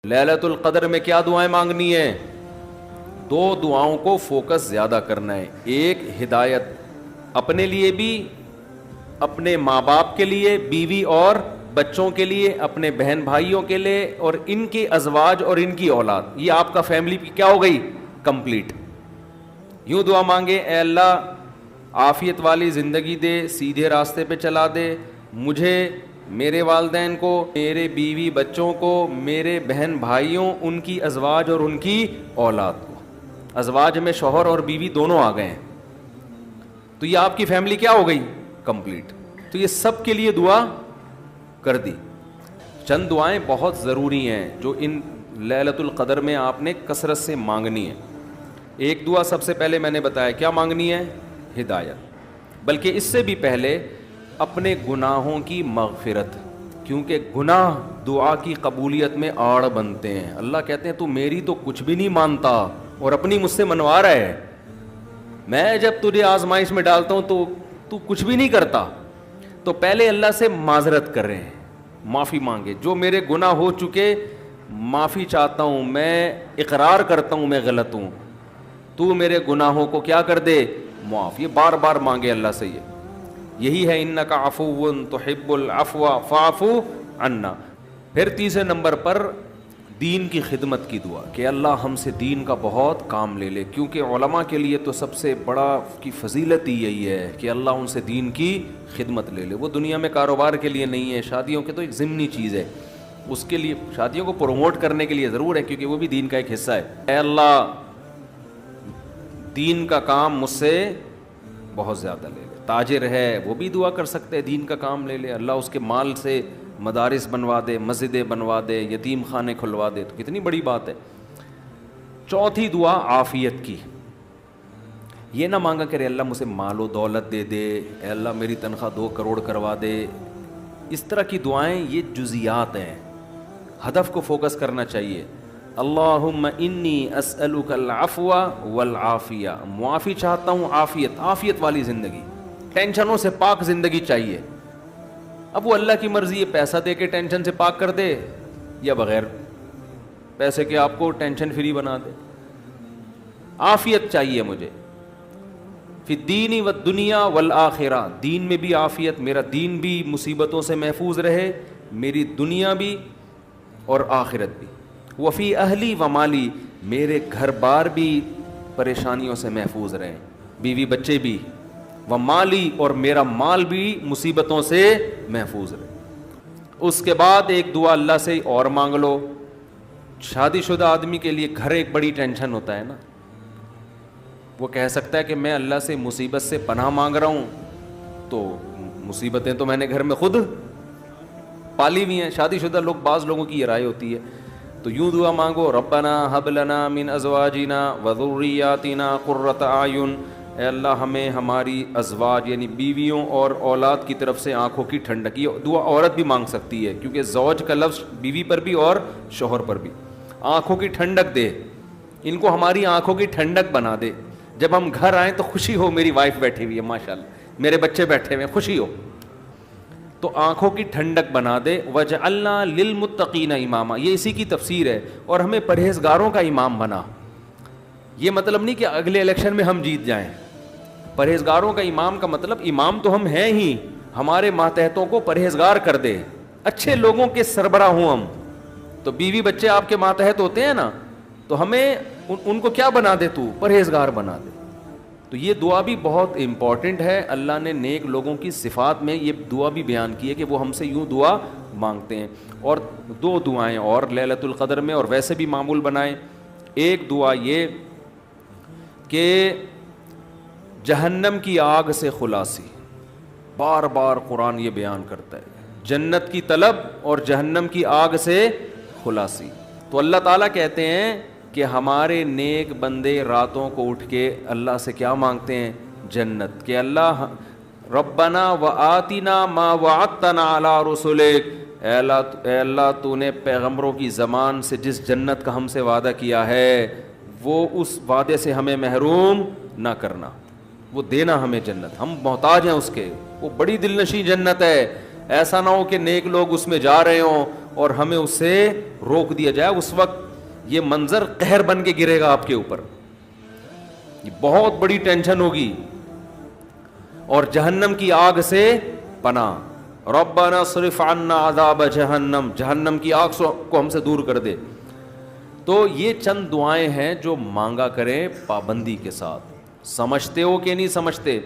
لیلۃ القدر میں کیا دعائیں مانگنی ہیں؟ دو دعاؤں کو فوکس زیادہ کرنا ہے. ایک ہدایت اپنے لیے بھی, اپنے ماں باپ کے لیے, بیوی اور بچوں کے لیے, اپنے بہن بھائیوں کے لیے, اور ان کے ازواج اور ان کی اولاد. یہ آپ کا فیملی کیا ہو گئی؟ کمپلیٹ. یوں دعا مانگے, اے اللہ عافیت والی زندگی دے, سیدھے راستے پہ چلا دے مجھے, میرے والدین کو, میرے بیوی بچوں کو, میرے بہن بھائیوں, ان کی ازواج اور ان کی اولاد کو. ازواج میں شوہر اور بیوی دونوں آ گئے ہیں, تو یہ آپ کی فیملی کیا ہو گئی؟ کمپلیٹ. تو یہ سب کے لیے دعا کر دی. چند دعائیں بہت ضروری ہیں جو ان لیلۃ القدر میں آپ نے کثرت سے مانگنی ہے. ایک دعا سب سے پہلے میں نے بتایا کیا مانگنی ہے؟ ہدایت. بلکہ اس سے بھی پہلے اپنے گناہوں کی مغفرت, کیونکہ گناہ دعا کی قبولیت میں آڑ بنتے ہیں. اللہ کہتے ہیں تو میری تو کچھ بھی نہیں مانتا اور اپنی مجھ سے منوا رہا ہے. میں جب تجھے آزمائش میں ڈالتا ہوں تو کچھ بھی نہیں کرتا. تو پہلے اللہ سے معذرت کر رہے ہیں, معافی مانگے. جو میرے گناہ ہو چکے معافی چاہتا ہوں, میں اقرار کرتا ہوں میں غلط ہوں, تو میرے گناہوں کو کیا کر دے؟ معاف. یہ بار بار مانگے اللہ سے. یہی ہے انک عفو تحب العفو فاعف عنا. پھر تیسرے نمبر پر دین کی خدمت کی دعا کہ اللہ ہم سے دین کا بہت کام لے لے, کیونکہ علماء کے لیے تو سب سے بڑا کی فضیلت ہی یہی ہے کہ اللہ ان سے دین کی خدمت لے لے. وہ دنیا میں کاروبار کے لیے نہیں ہے, شادیوں کے تو ایک ضمنی چیز ہے, اس کے لیے شادیوں کو پروموٹ کرنے کے لیے ضرور ہے کیونکہ وہ بھی دین کا ایک حصہ ہے. اے اللہ دین کا کام مجھ سے بہت زیادہ لے لے. تاجر ہے وہ بھی دعا کر سکتے ہیں دین کا کام لے لے, اللہ اس کے مال سے مدارس بنوا دے, مسجدیں بنوا دے, یتیم خانے کھلوا دے, تو کتنی بڑی بات ہے. چوتھی دعا عافیت کی. یہ نہ مانگا کرے اللہ مجھے مال و دولت دے دے, اے اللہ میری تنخواہ 2 کروڑ کروا دے. اس طرح کی دعائیں یہ جزیات ہیں, ہدف کو فوکس کرنا چاہیے. اللہم انی اسألک العفو والعافیہ, معافی چاہتا ہوں, عافیت والی زندگی, ٹینشنوں سے پاک زندگی چاہیے. اب وہ اللہ کی مرضی ہے, پیسہ دے کے ٹینشن سے پاک کر دے یا بغیر پیسے کے آپ کو ٹینشن فری بنا دے. عافیت چاہیے مجھے فی الدین والدنیا والآخرہ, دین میں بھی عافیت, میرا دین بھی مصیبتوں سے محفوظ رہے, میری دنیا بھی اور آخرت بھی. وفی اہلی و مالی, میرے گھر بار بھی پریشانیوں سے محفوظ رہیں, بیوی بچے بھی, و مالی اور میرا مال بھی مصیبتوں سے محفوظ رہے. اس کے بعد ایک دعا اللہ سے اور مانگ لو. شادی شدہ آدمی کے لیے گھر ایک بڑی ٹینشن ہوتا ہے نا, وہ کہہ سکتا ہے کہ میں اللہ سے مصیبت سے پناہ مانگ رہا ہوں, تو مصیبتیں تو میں نے گھر میں خود پالی ہوئی ہیں. شادی شدہ لوگ, بعض لوگوں کی یہ رائے ہوتی ہے, تو یوں دعا مانگو ربنا ہب لنا من ازواجنا وذریاتنا قرۃ اعین, اے اللہ ہمیں ہماری ازواج یعنی بیویوں اور اولاد کی طرف سے آنکھوں کی ٹھنڈک. یہ دعا عورت بھی مانگ سکتی ہے کیونکہ زوج کا لفظ بیوی پر بھی اور شوہر پر بھی. آنکھوں کی ٹھنڈک دے, ان کو ہماری آنکھوں کی ٹھنڈک بنا دے. جب ہم گھر آئیں تو خوشی ہو, میری وائف بیٹھی ہوئی ہے ماشاءاللہ, میرے بچے بیٹھے ہوئے ہیں, خوشی ہو, تو آنکھوں کی ٹھنڈک بنا دے. وجعلنا للمتقین اماما, یہ اسی کی تفسیر ہے, اور ہمیں پرہیزگاروں کا امام بنا. یہ مطلب نہیں کہ اگلے الیکشن میں ہم جیت جائیں. پرہیزگاروں کا امام کا مطلب امام تو ہم ہیں ہی, ہمارے ماتحتوں کو پرہیزگار کر دے, اچھے لوگوں کے سربراہ ہوں ہم. تو بیوی بچے آپ کے ماتحت ہوتے ہیں نا, تو ہمیں ان کو کیا بنا دے, تو پرہیزگار بنا دے. تو یہ دعا بھی بہت امپورٹنٹ ہے. اللہ نے نیک لوگوں کی صفات میں یہ دعا بھی بیان کی ہے کہ وہ ہم سے یوں دعا مانگتے ہیں. اور 2 دعائیں اور لیلۃ القدر میں اور ویسے بھی معمول بنائیں. ایک دعا یہ کہ جہنم کی آگ سے خلاصی, بار بار قرآن یہ بیان کرتا ہے, جنت کی طلب اور جہنم کی آگ سے خلاصی. تو اللہ تعالیٰ کہتے ہیں کہ ہمارے نیک بندے راتوں کو اٹھ کے اللہ سے کیا مانگتے ہیں؟ جنت. کہ اللہ ربنا وآتنا ما وعدتنا علی رسولک, اے اللہ تو نے پیغمبروں کی زبان سے جس جنت کا ہم سے وعدہ کیا ہے وہ اس وعدے سے ہمیں محروم نہ کرنا, وہ دینا ہمیں جنت, ہم محتاج ہیں اس کے. وہ بڑی دل نشیں جنت ہے, ایسا نہ ہو کہ نیک لوگ اس میں جا رہے ہوں اور ہمیں اس سے روک دیا جائے، اس وقت یہ منظر قہر بن کے گرے گا آپ کے اوپر، یہ بہت بڑی ٹینشن ہوگی. اور جہنم کی آگ سے پناہ، ربنا صرف عنا عذاب جہنم، جہنم کی آگ کو ہم سے دور کر دے. تو یہ چند دعائیں ہیں جو مانگا کریں پابندی کے ساتھ. سمجھتے ہو کہ نہیں سمجھتے؟